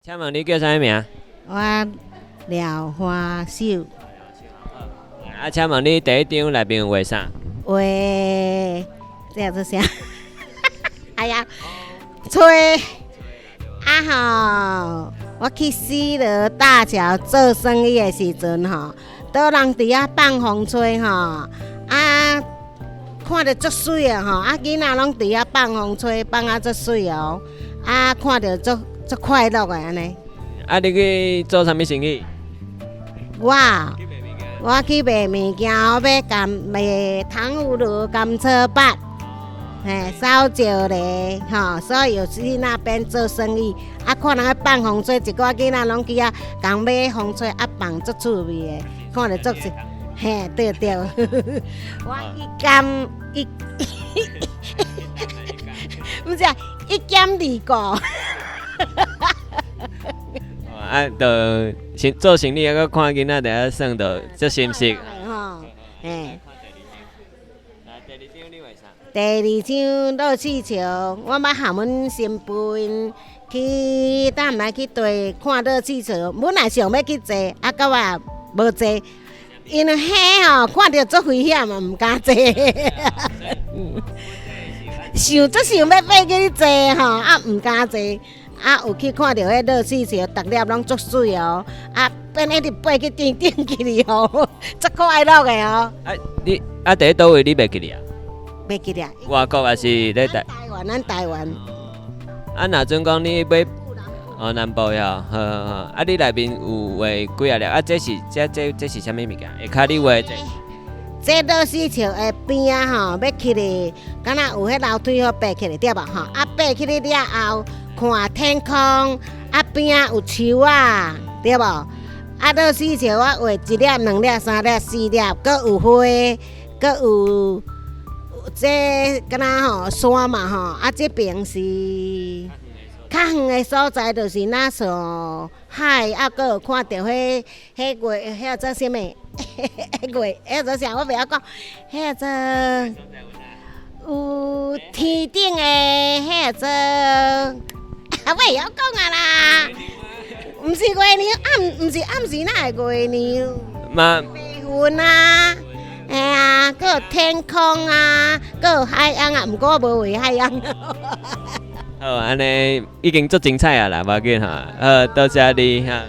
请问你叫啥名？我廖花秀，啊，请问你第一张内面有画啥？画这叫做啥？哎呀，吹啊吼！我去西螺大桥做生意的时阵吼，倒人伫遐放风吹吼，啊，看着足水的吼，啊囡仔拢伫遐放风吹，放啊足水哦，啊看着足快乐的安尼。啊，你去做啥物生意？我去卖物件，我要卖糖葫芦、甘蔗巴，烧酒嘞，吼，所以有去那边做生意。啊，看人家放风吹，一个囡仔拢去遐共买风吹，啊放足趣味的，看着足是，嘿，对。我不是啊，一减二个。啊，就做生意啊，搁看囡仔在遐耍，就足心实。吼，嘿。第二张你画啥？第二张乐气球，我捌喊阮新妇去，等来去地看乐气球。阮也想要去坐，啊，到我无坐，因为遐吼看到足危险嘛，毋敢坐。想要爬去坐吼，啊，毋敢坐。啊，有去看到迄乐气球，逐粒拢足水哦，啊，变一直爬去顶去哦，足快乐的哦。啊，你啊，第一倒位你袂记哩啊？袂记得。外国还是咧咱台湾。啊，若阵讲你买南部呀，好。啊，你内面有画几啊粒？啊，这是啥物物件？下骹你画这？这乐气球的边啊吼，要起哩，敢若有迄楼梯好爬起哩，对吧？吼，啊，爬起哩了后。看天空，啊边啊有树啊，对无？啊，乐气球我画一粒、两粒、三粒、四粒，搁有花，搁有这敢若吼山嘛吼，啊这边是较远的所在，就是那像海，啊搁有看到迄月，迄做啥物？月，迄做啥？我袂晓讲，迄做有天顶的迄做。啊，我会晓讲啊啦，毋是月亮，毋是暗时哪会月亮？嘛，白云啊，哎呀，搁有天空啊，搁有海洋啊，毋过我无画海洋。好，安尼已经足精彩啊啦，无要紧哈。多谢你哈。